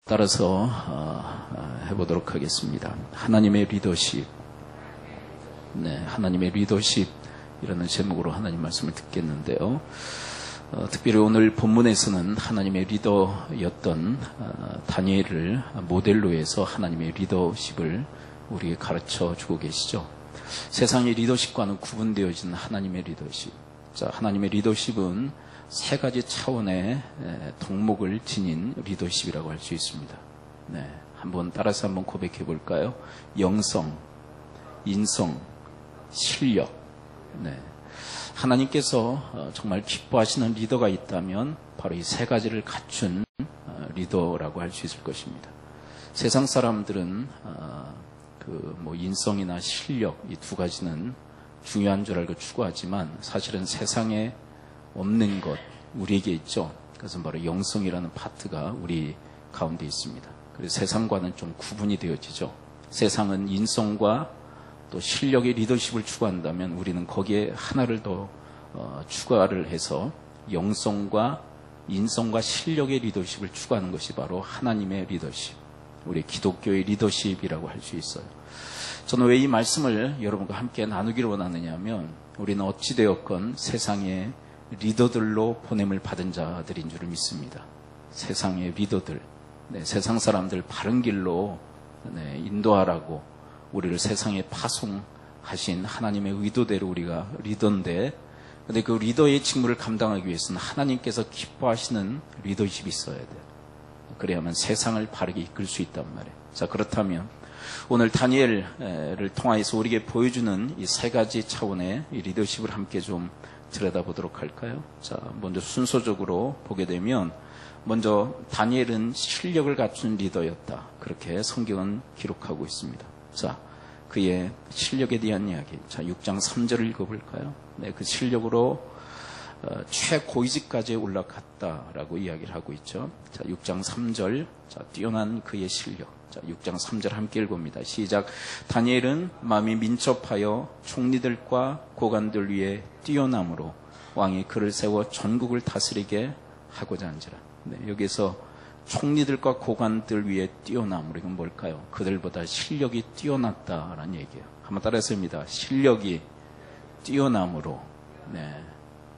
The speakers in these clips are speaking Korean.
따라서 해보도록 하겠습니다. 하나님의 리더십, 하나님의 리더십이라는 제목으로 하나님 말씀을 듣겠는데요. 특별히 오늘 본문에서는 하나님의 리더였던 다니엘을 모델로 해서 하나님의 리더십을 우리에게 가르쳐 주고 계시죠. 세상의 리더십과는 구분되어진 하나님의 리더십. 자, 하나님의 리더십은 세 가지 차원의 덕목을 지닌 리더십이라고 할 수 있습니다. 한번 따라서 한번 고백해 볼까요? 영성, 인성, 실력. 하나님께서 정말 기뻐하시는 리더가 있다면 바로 이 세 가지를 갖춘 리더라고 할 수 있을 것입니다. 세상 사람들은 인성이나 실력 이 두 가지는 중요한 줄 알고 추구하지만 사실은 세상에 없는 것 우리에게 있죠. 그것은 바로 영성이라는 파트가 우리 가운데 있습니다. 그래서 세상과는 좀 구분이 되어지죠. 세상은 인성과 또 실력의 리더십을 추구한다면 우리는 거기에 하나를 더 추가를 해서 영성과 인성과 실력의 리더십을 추구하는 것이 바로 하나님의 리더십, 우리 기독교의 리더십이라고 할 수 있어요. 저는 왜 이 말씀을 여러분과 함께 나누기를 원하느냐 하면 우리는 어찌되었건 세상의 리더들로 보냄을 받은 자들인 줄을 믿습니다. 세상의 리더들, 세상 사람들 바른 길로 인도하라고 우리를 세상에 파송하신 하나님의 의도대로 우리가 리더인데, 근데 그 리더의 직무를 감당하기 위해서는 하나님께서 기뻐하시는 리더십이 있어야 돼요. 그래야만 세상을 바르게 이끌 수 있단 말이에요. 자, 그렇다면 오늘 다니엘을 통해서 우리에게 보여주는 이 세 가지 차원의 이 리더십을 함께 좀 들여다보도록 할까요? 자, 먼저 순서적으로 보게 되면 먼저 다니엘은 실력을 갖춘 리더였다. 그렇게 성경은 기록하고 있습니다. 자, 그의 실력에 대한 이야기. 자, 6장 3절을 읽어볼까요? 그 실력으로 최고위직까지 올라갔다라고 이야기를 하고 있죠. 자, 6장 3절. 자, 뛰어난 그의 실력. 자, 6장 3절 함께 읽어봅니다. 시작. 다니엘은 마음이 민첩하여 총리들과 고관들 위에 뛰어남으로 왕이 그를 세워 전국을 다스리게 하고자 한지라. 여기서 총리들과 고관들 위에 뛰어남으로, 이건 뭘까요? 그들보다 실력이 뛰어났다라는 얘기예요. 한번 따라서 합니다. 실력이 뛰어남으로,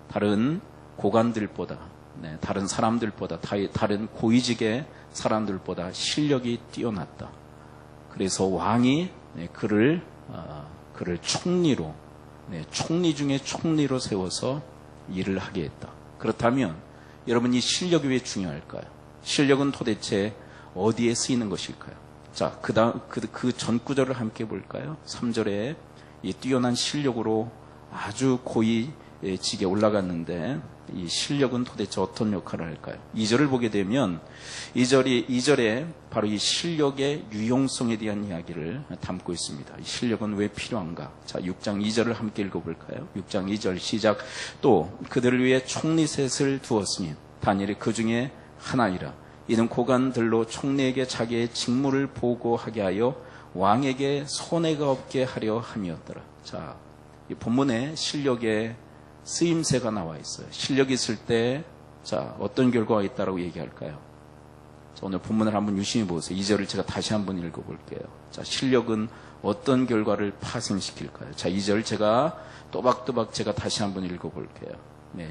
다른 고관들보다, 다른 사람들보다, 다른 고위직의 사람들보다 실력이 뛰어났다. 그래서 왕이 그를 총리로, 총리 중에 총리로 세워서 일을 하게 했다. 그렇다면 여러분, 이 실력이 왜 중요할까요? 실력은 도대체 어디에 쓰이는 것일까요? 자, 그 전 구절을 함께 볼까요? 3절에 이 뛰어난 실력으로 아주 고위직에 올라갔는데 이 실력은 도대체 어떤 역할을 할까요? 2절을 보게 되면 2절에 바로 이 실력의 유용성에 대한 이야기를 담고 있습니다. 이 실력은 왜 필요한가? 자, 6장 2절을 함께 읽어볼까요? 6장 2절 시작. 또 그들을 위해 총리셋을 두었으니 다니엘이 그 중에 하나이라. 이는 고관들로 총리에게 자기의 직무를 보고하게 하여 왕에게 손해가 없게 하려 함이었더라. 자, 이 본문에 실력의 쓰임새가 나와 있어요. 실력이 있을 때, 자, 어떤 결과가 있다라고 얘기할까요? 자, 오늘 본문을 한번 유심히 보세요. 2절을 제가 다시 한번 읽어볼게요. 자, 실력은 어떤 결과를 파생시킬까요? 자, 2절 제가 또박또박 제가 다시 한번 읽어볼게요.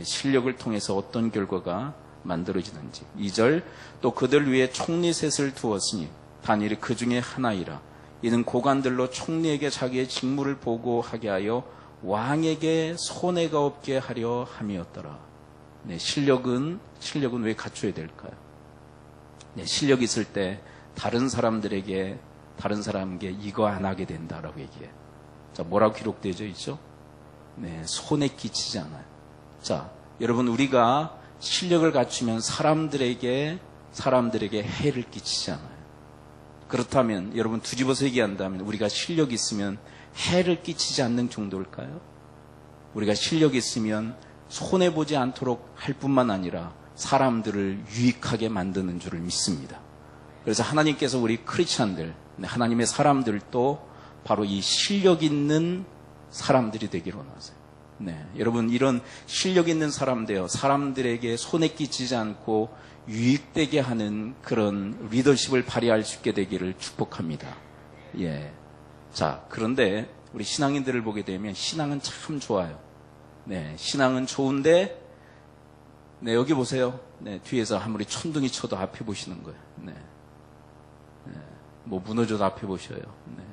실력을 통해서 어떤 결과가 만들어지는지. 2절, 또 그들 위에 총리셋을 두었으니 다니엘이 그 중에 하나이라. 이는 고관들로 총리에게 자기의 직무를 보고하게 하여 왕에게 손해가 없게 하려 함이었더라. 실력은 왜 갖춰야 될까요? 실력이 있을 때 다른 사람에게 이거 안 하게 된다라고 얘기해요. 자, 뭐라고 기록되어 있죠? 손해 끼치지 않아요. 자, 여러분, 우리가 실력을 갖추면 사람들에게 해를 끼치지 않아요. 그렇다면 여러분, 뒤집어서 얘기한다면 우리가 실력이 있으면 해를 끼치지 않는 정도일까요? 우리가 실력이 있으면 손해보지 않도록 할 뿐만 아니라 사람들을 유익하게 만드는 줄을 믿습니다. 그래서 하나님께서 우리 크리스찬들, 하나님의 사람들도 바로 이 실력 있는 사람들이 되기를 원하세요. 네, 여러분 이런 실력 있는 사람들요, 사람들에게 손에 끼치지 않고 유익되게 하는 그런 리더십을 발휘할 수 있게 되기를 축복합니다. 예. 자, 그런데 우리 신앙인들을 보게 되면 신앙은 참 좋아요. 네, 신앙은 좋은데, 네, 여기 보세요. 네, 뒤에서 아무리 천둥이 쳐도 앞에 보시는 거예요. 네. 네, 뭐 무너져도 앞에 보셔요. 네.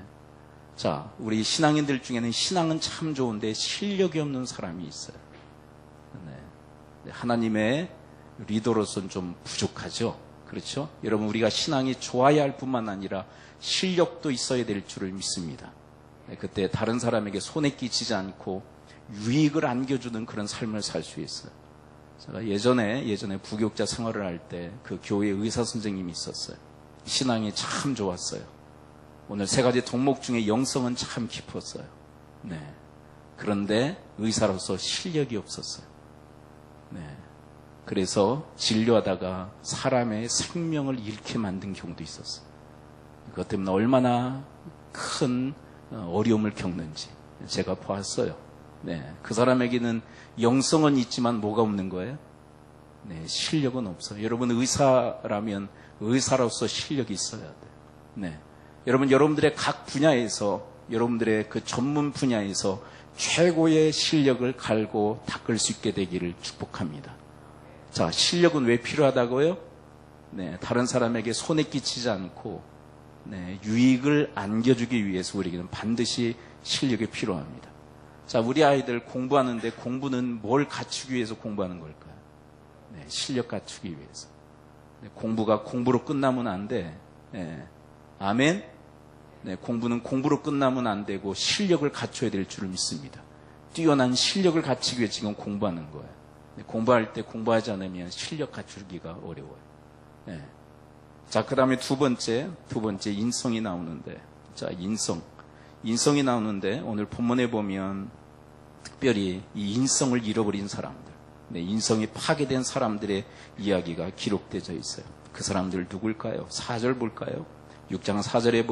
자, 우리 신앙인들 중에는 신앙은 참 좋은데 실력이 없는 사람이 있어요. 네. 하나님의 리더로서는 좀 부족하죠. 그렇죠? 여러분, 우리가 신앙이 좋아야 할 뿐만 아니라 실력도 있어야 될 줄을 믿습니다. 네, 그때 다른 사람에게 손에 끼치지 않고 유익을 안겨주는 그런 삶을 살 수 있어요. 제가 예전에 부교육자 생활을 할 때 그 교회 의사 선생님이 있었어요. 신앙이 참 좋았어요. 오늘 세 가지 덕목 중에 영성은 참 깊었어요. 네. 그런데 의사로서 실력이 없었어요. 네. 그래서 진료하다가 사람의 생명을 잃게 만든 경우도 있었어요. 그것 때문에 얼마나 큰 어려움을 겪는지 제가 보았어요. 네. 그 사람에게는 영성은 있지만 뭐가 없는 거예요? 네. 실력은 없어요. 여러분 의사라면 의사로서 실력이 있어야 돼요. 네. 여러분, 여러분들의 각 분야에서, 여러분들의 그 전문 분야에서 최고의 실력을 갈고 닦을 수 있게 되기를 축복합니다. 자, 실력은 왜 필요하다고요? 네, 다른 사람에게 손에 끼치지 않고, 네, 유익을 안겨주기 위해서 우리에게는 반드시 실력이 필요합니다. 자, 우리 아이들 공부하는데 공부는 뭘 갖추기 위해서 공부하는 걸까요? 네, 실력 갖추기 위해서. 네, 공부가 공부로 끝나면 안 돼. 네, 아멘? 네, 공부는 공부로 끝나면 안 되고 실력을 갖춰야 될 줄을 믿습니다. 뛰어난 실력을 갖추기 위해 지금 공부하는 거예요. 네, 공부할 때 공부하지 않으면 실력 갖추기가 어려워요. 네. 자, 그 다음에 두 번째 인성이 나오는데, 자, 인성이 나오는데 오늘 본문에 보면 특별히 이 인성을 잃어버린 사람들, 네, 인성이 파괴된 사람들의 이야기가 기록되어 있어요. 그 사람들 누굴까요? 4절 볼까요? 6장 4절에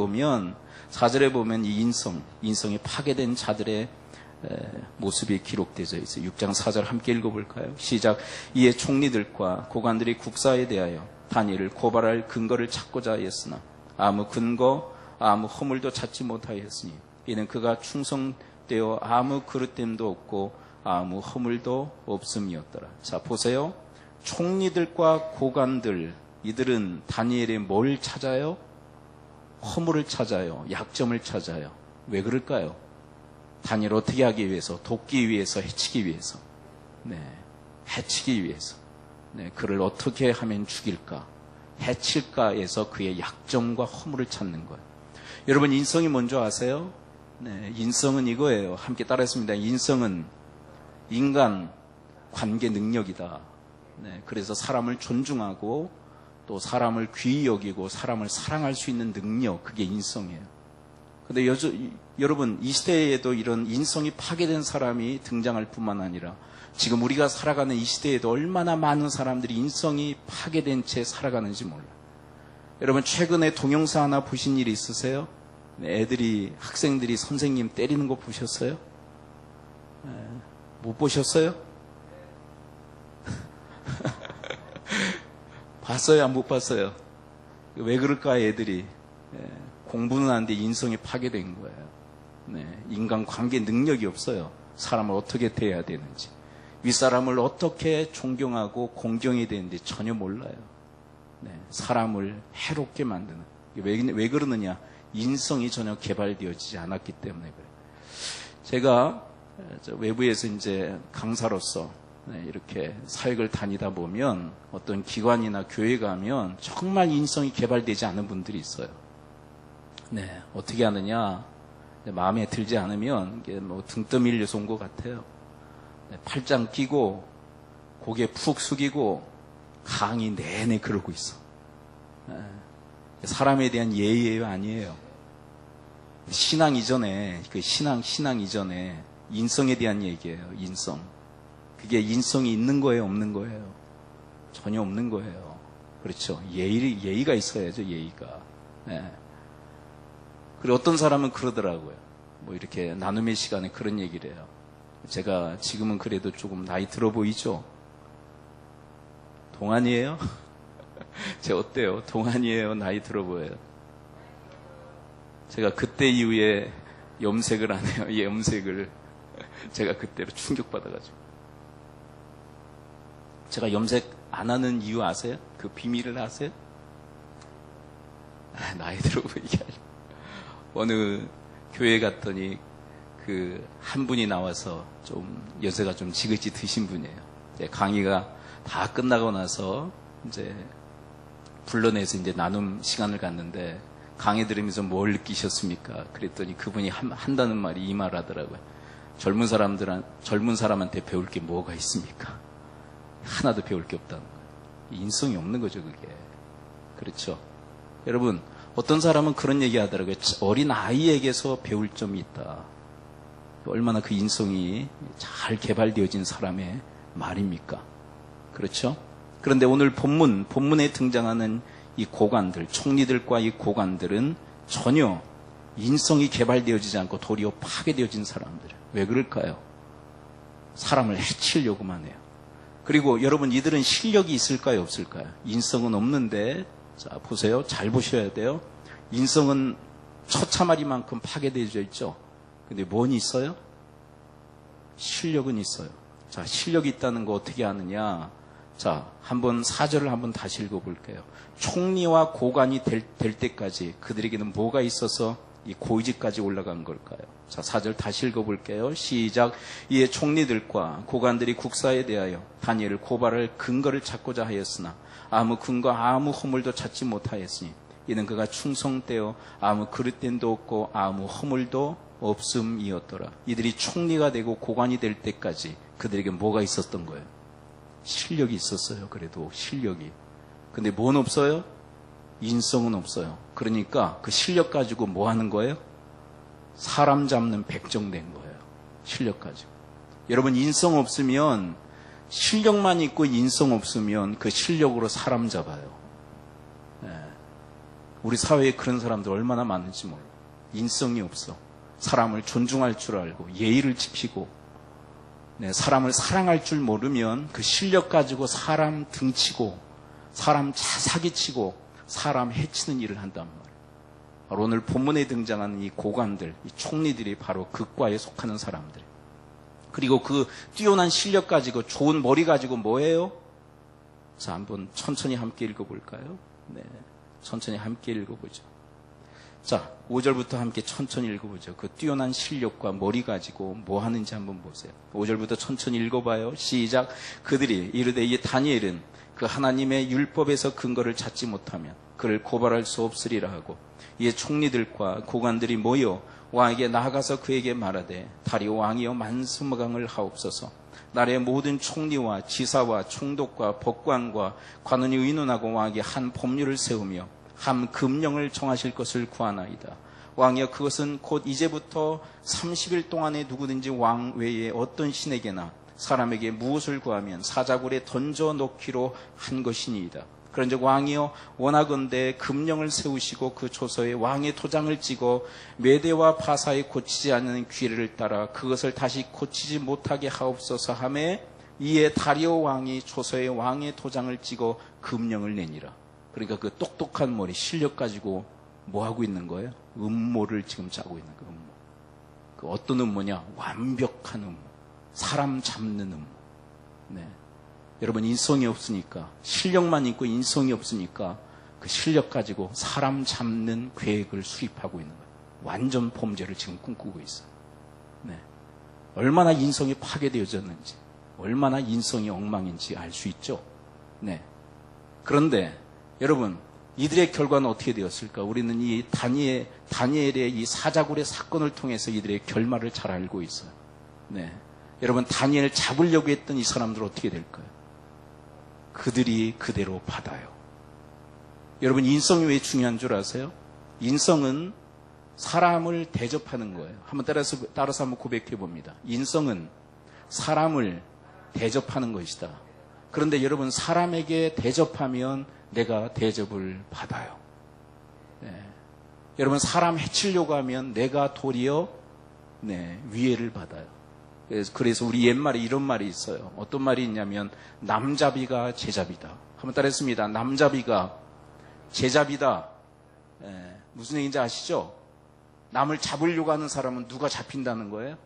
보면 이 인성이 파괴된 자들의 모습이 기록되어 있어요. 6장 4절 함께 읽어볼까요? 시작. 이에 총리들과 고관들이 국사에 대하여 다니엘을 고발할 근거를 찾고자 하였으나 아무 근거, 아무 허물도 찾지 못하였으니 이는 그가 충성되어 아무 그릇됨도 없고 아무 허물도 없음이었더라. 자, 보세요. 총리들과 고관들, 이들은 다니엘의 뭘 찾아요? 허물을 찾아요. 약점을 찾아요. 왜 그럴까요? 다니엘 어떻게 하기 위해서? 돕기 위해서, 해치기 위해서. 네, 해치기 위해서. 네, 그를 어떻게 하면 죽일까? 해칠까에서 그의 약점과 허물을 찾는 거예요. 여러분, 인성이 뭔지 아세요? 네, 인성은 이거예요. 함께 따라했습니다. 인성은 인간 관계 능력이다. 네, 그래서 사람을 존중하고 또 사람을 귀히 여기고 사람을 사랑할 수 있는 능력, 그게 인성이에요. 근데 여러분, 이 시대에도 이런 인성이 파괴된 사람이 등장할 뿐만 아니라 지금 우리가 살아가는 이 시대에도 얼마나 많은 사람들이 인성이 파괴된 채 살아가는지 몰라요. 여러분, 최근에 동영상 하나 보신 일 있으세요? 학생들이 선생님 때리는 거 보셨어요? 못 보셨어요? 봤어요? 못 봤어요? 왜 그럴까, 애들이? 공부는 하는데 인성이 파괴된 거예요. 네, 인간관계 능력이 없어요. 사람을 어떻게 대해야 되는지. 윗사람을 어떻게 존경하고 공경해야 되는지 전혀 몰라요. 네, 사람을 해롭게 만드는. 왜 그러느냐? 인성이 전혀 개발되어지지 않았기 때문에 그래요. 제가 외부에서 이제 강사로서 이렇게 사역을 다니다 보면 어떤 기관이나 교회 가면 정말 인성이 개발되지 않은 분들이 있어요. 네, 어떻게 하느냐? 마음에 들지 않으면 이게 뭐 등 떠밀려서 온 것 같아요. 네, 팔짱 끼고 고개 푹 숙이고 강의 내내 그러고 있어. 네, 사람에 대한 예의예요, 아니에요? 신앙 이전에 신앙 이전에 인성에 대한 얘기예요. 인성. 그게 인성이 있는 거예요, 없는 거예요? 전혀 없는 거예요. 그렇죠. 예의가 있어야죠, 예의가. 네. 그리고 어떤 사람은 그러더라고요. 뭐 이렇게 나눔의 시간에 그런 얘기를 해요. 제가 지금은 그래도 조금 나이 들어 보이죠? 동안이에요? 제가 어때요? 동안이에요? 나이 들어 보여요? 제가 그때 이후에 염색을 안 해요. 이 염색을 제가 그때로 충격받아가지고. 제가 염색 안 하는 이유 아세요? 그 비밀을 아세요? 나이 들어 보이게 하려고. 어느 교회 갔더니 그 한 분이 나와서 좀 연세가 좀 지긋이 드신 분이에요. 이제 강의가 다 끝나고 나서 이제 불러내서 이제 나눔 시간을 갖는데 강의 들으면서 뭘 느끼셨습니까? 그랬더니 그분이 한다는 말이 이 말 하더라고요. 젊은 사람한테 배울 게 뭐가 있습니까? 하나도 배울 게 없다는 거예요. 인성이 없는 거죠, 그게. 그렇죠. 여러분, 어떤 사람은 그런 얘기 하더라고요. 어린 아이에게서 배울 점이 있다. 얼마나 그 인성이 잘 개발되어진 사람의 말입니까? 그렇죠? 그런데 오늘 본문에 등장하는 이 고관들, 총리들과 이 고관들은 전혀 인성이 개발되어지지 않고 도리어 파괴되어진 사람들이에요. 왜 그럴까요? 사람을 해치려고만 해요. 그리고 여러분, 이들은 실력이 있을까요? 없을까요? 인성은 없는데, 자, 보세요. 잘 보셔야 돼요. 인성은 처참하리만큼 파괴되어져 있죠. 근데 뭔 있어요? 실력은 있어요. 자, 실력이 있다는 거 어떻게 아느냐? 자, 한번 4절을 한번 다시 읽어볼게요. 총리와 고관이 될 때까지 그들에게는 뭐가 있어서 이 고위직까지 올라간 걸까요? 자, 4절 다시 읽어볼게요. 시작. 이에 총리들과 고관들이 국사에 대하여 다니엘을 고발할 근거를 찾고자 하였으나 아무 근거 아무 허물도 찾지 못하였으니 이는 그가 충성되어 아무 그릇됨도 없고 아무 허물도 없음이었더라. 이들이 총리가 되고 고관이 될 때까지 그들에게 뭐가 있었던 거예요? 실력이 있었어요. 그래도 실력이. 근데 뭔 없어요? 인성은 없어요. 그러니까 그 실력 가지고 뭐 하는 거예요? 사람 잡는 백정 된 거예요. 실력 가지고. 여러분, 인성 없으면, 실력만 있고 인성 없으면 그 실력으로 사람 잡아요. 네. 우리 사회에 그런 사람들 얼마나 많은지 몰라요. 인성이 없어. 사람을 존중할 줄 알고 예의를 지키고, 네, 사람을 사랑할 줄 모르면 그 실력 가지고 사람 등치고 사람 사기치고 사람 해치는 일을 한단 말이에요. 바로 오늘 본문에 등장하는 이 고관들, 이 총리들이 바로 극과에 속하는 사람들. 그리고 그 뛰어난 실력 가지고 좋은 머리 가지고 뭐예요? 자, 한번 천천히 함께 읽어볼까요? 네, 천천히 함께 읽어보죠. 자, 5절부터 함께 천천히 읽어보죠. 그 뛰어난 실력과 머리 가지고 뭐 하는지 한번 보세요. 5절부터 천천히 읽어봐요. 시작. 그들이 이르되 이 다니엘은 그 하나님의 율법에서 근거를 찾지 못하면 그를 고발할 수 없으리라 하고, 이에 총리들과 고관들이 모여 왕에게 나아가서 그에게 말하되 다리오 왕이여 만수무강을 하옵소서. 나라의 모든 총리와 지사와 총독과 법관과 관원이 의논하고 왕에게 한 법률을 세우며 한 금령을 정하실 것을 구하나이다. 왕이여, 그것은 곧 이제부터 30일 동안에 누구든지 왕 외에 어떤 신에게나 사람에게 무엇을 구하면 사자굴에 던져 놓기로 한 것이니이다. 그런즉 왕이여, 원하건대 금령을 세우시고 그 초서에 왕의 도장을 찍어 메대와 바사에 고치지 않는 규례를 따라 그것을 다시 고치지 못하게 하옵소서 하매, 이에 다리오 왕이 초서에 왕의 도장을 찍어 금령을 내니라. 그러니까 그 똑똑한 머리, 실력 가지고 뭐 하고 있는 거예요? 음모를 지금 짜고 있는 거예요. 음모. 그 어떤 음모냐? 완벽한 음모. 사람 잡는 음모. 네. 여러분, 인성이 없으니까, 실력만 있고 인성이 없으니까 그 실력 가지고 사람 잡는 계획을 수립하고 있는 거예요. 완전 범죄를 지금 꿈꾸고 있어요. 네. 얼마나 인성이 파괴되어졌는지, 얼마나 인성이 엉망인지 알 수 있죠. 네. 그런데 여러분, 이들의 결과는 어떻게 되었을까? 우리는 이 다니엘의 이 사자굴의 사건을 통해서 이들의 결말을 잘 알고 있어요. 네. 여러분, 다니엘을 잡으려고 했던 이 사람들은 어떻게 될까요? 그들이 그대로 받아요. 여러분, 인성이 왜 중요한 줄 아세요? 인성은 사람을 대접하는 거예요. 한번 따라서 한번 고백해 봅니다. 인성은 사람을 대접하는 것이다. 그런데 여러분, 사람에게 대접하면 내가 대접을 받아요. 네. 여러분, 사람 해치려고 하면 내가 도리어 위해를 받아요. 그래서 우리 옛말에 이런 말이 있어요. 어떤 말이 있냐면 남잡이가 제잡이다. 한번 따라했습니다. 남잡이가 제잡이다. 무슨 얘기인지 아시죠? 남을 잡으려고 하는 사람은 누가 잡힌다는 거예요?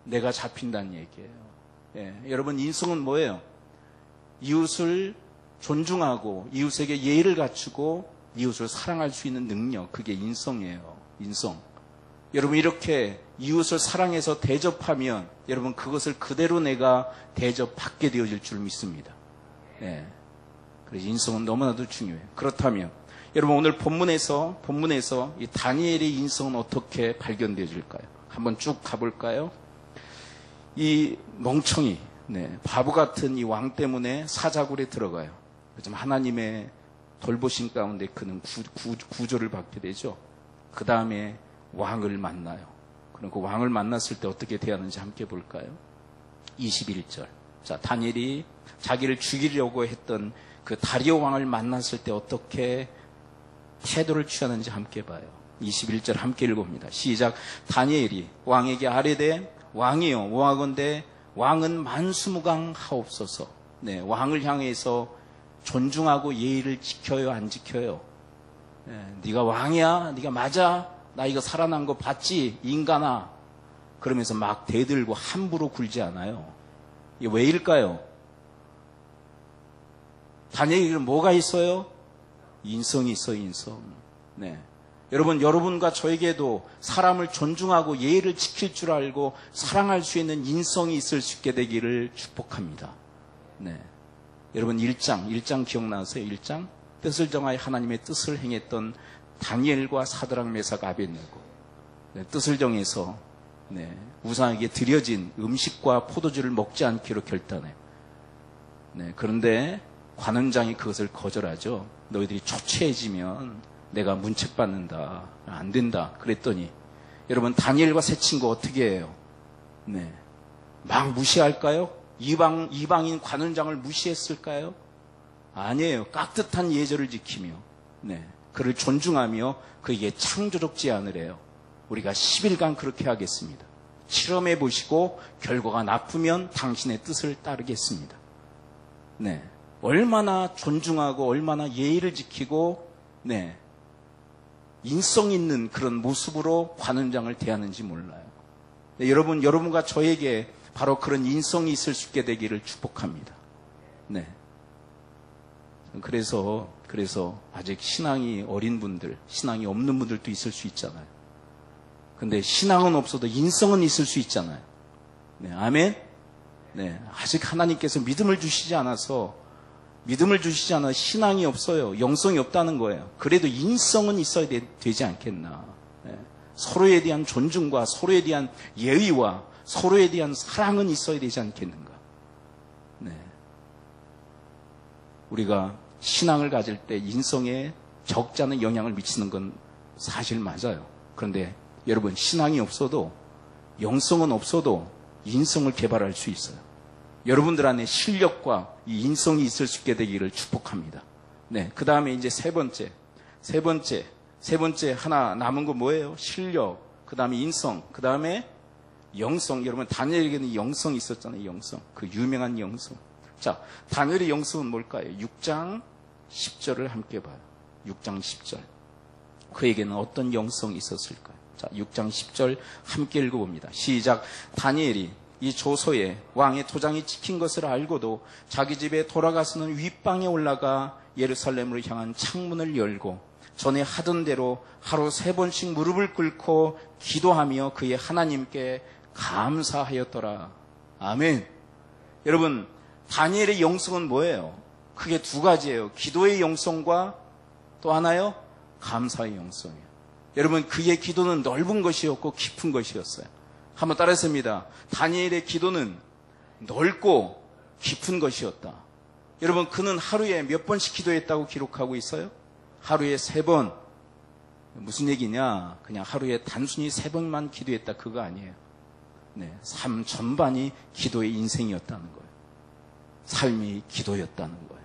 내가 잡힌다는 얘기예요. 여러분, 인성은 뭐예요? 이웃을 존중하고 이웃에게 예의를 갖추고 이웃을 사랑할 수 있는 능력, 그게 인성이에요. 인성. 여러분, 이렇게 이웃을 사랑해서 대접하면 여러분 그것을 그대로 내가 대접받게 되어질 줄 믿습니다. 그래서 인성은 너무나도 중요해요. 그렇다면 여러분, 오늘 본문에서 이 다니엘의 인성은 어떻게 발견되어질까요? 한번 쭉 가볼까요? 이 멍청이, 바보 같은 이 왕 때문에 사자굴에 들어가요. 좀 하나님의 돌보심 가운데 그는 구조를 받게 되죠. 그 다음에 왕을 만나요. 그럼 그 왕을 만났을 때 어떻게 대하는지 함께 볼까요? 21절. 자, 다니엘이 자기를 죽이려고 했던 그 다리오 왕을 만났을 때 어떻게 태도를 취하는지 함께 봐요. 21절 함께 읽어봅니다. 시작. 다니엘이 왕에게 아뢰되 왕이여 원하건대 왕은 만수무강하옵소서. 왕을 향해서 존중하고 예의를 지켜요, 안 지켜요? 네가 왕이야? 네가 맞아? 나 이거 살아난 거 봤지? 인간아. 그러면서 막 대들고 함부로 굴지 않아요. 이게 왜일까요? 다니엘에게는 뭐가 있어요? 인성이 있어요, 인성. 여러분, 여러분과 저에게도 사람을 존중하고 예의를 지킬 줄 알고 사랑할 수 있는 인성이 있을 수 있게 되기를 축복합니다. 여러분, 1장 기억나세요? 1장? 뜻을 정하여 하나님의 뜻을 행했던 다니엘과 사드락, 메삭, 아벳네고. 뜻을 정해서 우상에게 드려진 음식과 포도주를 먹지 않기로 결단해요. 그런데 관원장이 그것을 거절하죠. 너희들이 초췌해지면 내가 문책받는다. 안 된다. 그랬더니 여러분, 다니엘과 새 친구 어떻게 해요? 막 무시할까요? 이방인 관원장을 무시했을까요? 아니에요. 깍듯한 예절을 지키며 그를 존중하며 그에게 창조적 제안을 해요. 우리가 10일간 그렇게 하겠습니다. 실험해 보시고 결과가 나쁘면 당신의 뜻을 따르겠습니다. 얼마나 존중하고 얼마나 예의를 지키고 인성 있는 그런 모습으로 관원장을 대하는지 몰라요. 여러분과 저에게 바로 그런 인성이 있을 수 있게 되기를 축복합니다. 그래서 아직 신앙이 어린 분들, 신앙이 없는 분들도 있을 수 있잖아요. 근데 신앙은 없어도 인성은 있을 수 있잖아요. 아멘? 아직 하나님께서 믿음을 주시지 않아서 신앙이 없어요. 영성이 없다는 거예요. 그래도 인성은 있어야 되지 않겠나. 서로에 대한 존중과 서로에 대한 예의와 서로에 대한 사랑은 있어야 되지 않겠는가. 우리가 신앙을 가질 때 인성에 적지 않은 영향을 미치는 건 사실 맞아요. 그런데 여러분, 신앙이 없어도, 영성은 없어도 인성을 개발할 수 있어요. 여러분들 안에 실력과 이 인성이 있을 수 있게 되기를 축복합니다. 그 다음에 이제 세 번째 하나 남은 거 뭐예요? 실력, 그 다음에 인성, 그 다음에 영성. 여러분, 다니엘에게는 영성이 있었잖아요. 영성. 그 유명한 영성. 자, 다니엘의 영성은 뭘까요? 6장 10절을 함께 봐요. 6장 10절. 그에게는 어떤 영성이 있었을까요? 자, 6장 10절 함께 읽어봅니다. 시작. 다니엘이 이 조서에 왕의 도장이 찍힌 것을 알고도 자기 집에 돌아가서는 윗방에 올라가 예루살렘으로 향한 창문을 열고 전에 하던 대로 하루 3번씩 무릎을 꿇고 기도하며 그의 하나님께 감사하였더라. 아멘. 여러분, 다니엘의 영성은 뭐예요? 크게 두 가지예요. 기도의 영성과 또 하나요? 감사의 영성이에요. 여러분, 그의 기도는 넓은 것이었고 깊은 것이었어요. 한번 따라했습니다. 다니엘의 기도는 넓고 깊은 것이었다. 여러분, 그는 하루에 몇 번씩 기도했다고 기록하고 있어요? 하루에 3번. 무슨 얘기냐? 그냥 하루에 단순히 3번만 기도했다, 그거 아니에요. 삶 전반이 기도의 인생이었다는 거예요. 삶이 기도였다는 거예요.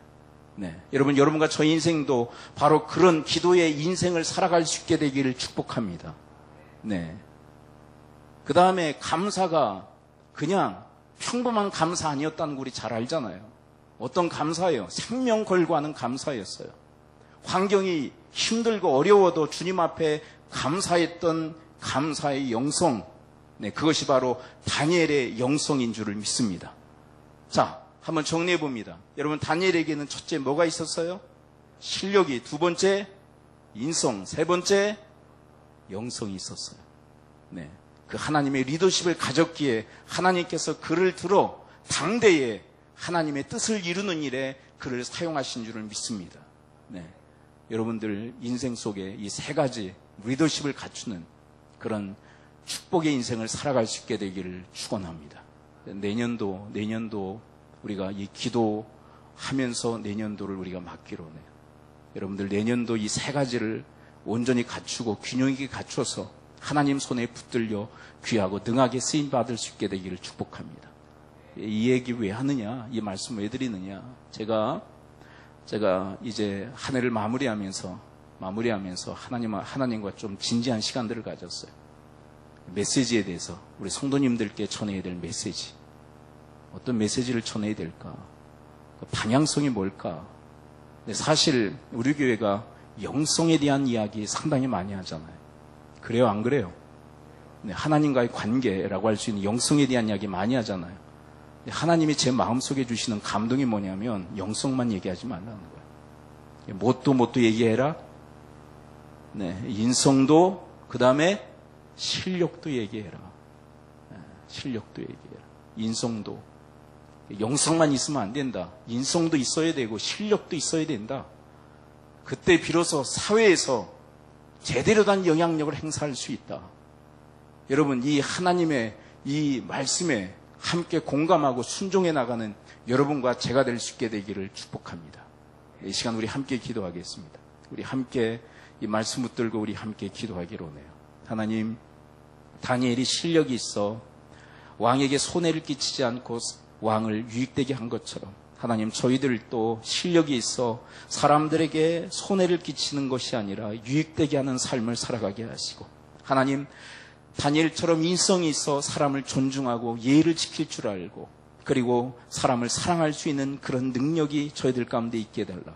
여러분, 여러분과 저 인생도 바로 그런 기도의 인생을 살아갈 수 있게 되기를 축복합니다. 그 다음에 감사가 그냥 평범한 감사 아니었다는 거 우리 잘 알잖아요. 어떤 감사예요? 생명 걸고 하는 감사였어요. 환경이 힘들고 어려워도 주님 앞에 감사했던 감사의 영성, 그것이 바로 다니엘의 영성인 줄을 믿습니다. 자, 한번 정리해 봅니다. 여러분, 다니엘에게는 첫째 뭐가 있었어요? 실력이, 두 번째 인성, 세 번째 영성이 있었어요. 그 하나님의 리더십을 가졌기에 하나님께서 그를 들어 당대에 하나님의 뜻을 이루는 일에 그를 사용하신 줄을 믿습니다. 여러분들 인생 속에 이 세 가지 리더십을 갖추는 그런 축복의 인생을 살아갈 수 있게 되기를 축원합니다. 내년도 우리가 이 기도하면서 내년도를 우리가 맞기로 해요. 여러분들 내년도 이 세 가지를 온전히 갖추고 균형 있게 갖춰서 하나님 손에 붙들려 귀하고 능하게 쓰임 받을 수 있게 되기를 축복합니다. 이 얘기 왜 하느냐? 이 말씀 왜 드리느냐? 제가 이제 한 해를 마무리하면서 하나님과 좀 진지한 시간들을 가졌어요. 메시지에 대해서 우리 성도님들께 전해야 될 메시지. 어떤 메시지를 전해야 될까? 방향성이 뭘까? 사실 우리 교회가 영성에 대한 이야기 상당히 많이 하잖아요. 그래요, 안 그래요? 하나님과의 관계라고 할 수 있는 영성에 대한 이야기 많이 하잖아요. 하나님이 제 마음속에 주시는 감동이 뭐냐면 영성만 얘기하지 말라는 거예요. 뭣도 얘기해라. 인성도, 그 다음에 실력도 얘기해라. 실력도 얘기해라. 인성도. 영성만 있으면 안 된다. 인성도 있어야 되고 실력도 있어야 된다. 그때 비로소 사회에서 제대로 된 영향력을 행사할 수 있다. 여러분, 이 하나님의 이 말씀에 함께 공감하고 순종해 나가는 여러분과 제가 될 수 있게 되기를 축복합니다. 이 시간 우리 함께 기도하겠습니다. 우리 함께 이 말씀 붙들고 우리 함께 기도하기로 하네요. 하나님, 다니엘이 실력이 있어 왕에게 손해를 끼치지 않고 왕을 유익되게 한 것처럼 하나님, 저희들도 실력이 있어 사람들에게 손해를 끼치는 것이 아니라 유익되게 하는 삶을 살아가게 하시고, 하나님, 다니엘처럼 인성이 있어 사람을 존중하고 예의를 지킬 줄 알고, 그리고 사람을 사랑할 수 있는 그런 능력이 저희들 가운데 있게 달라.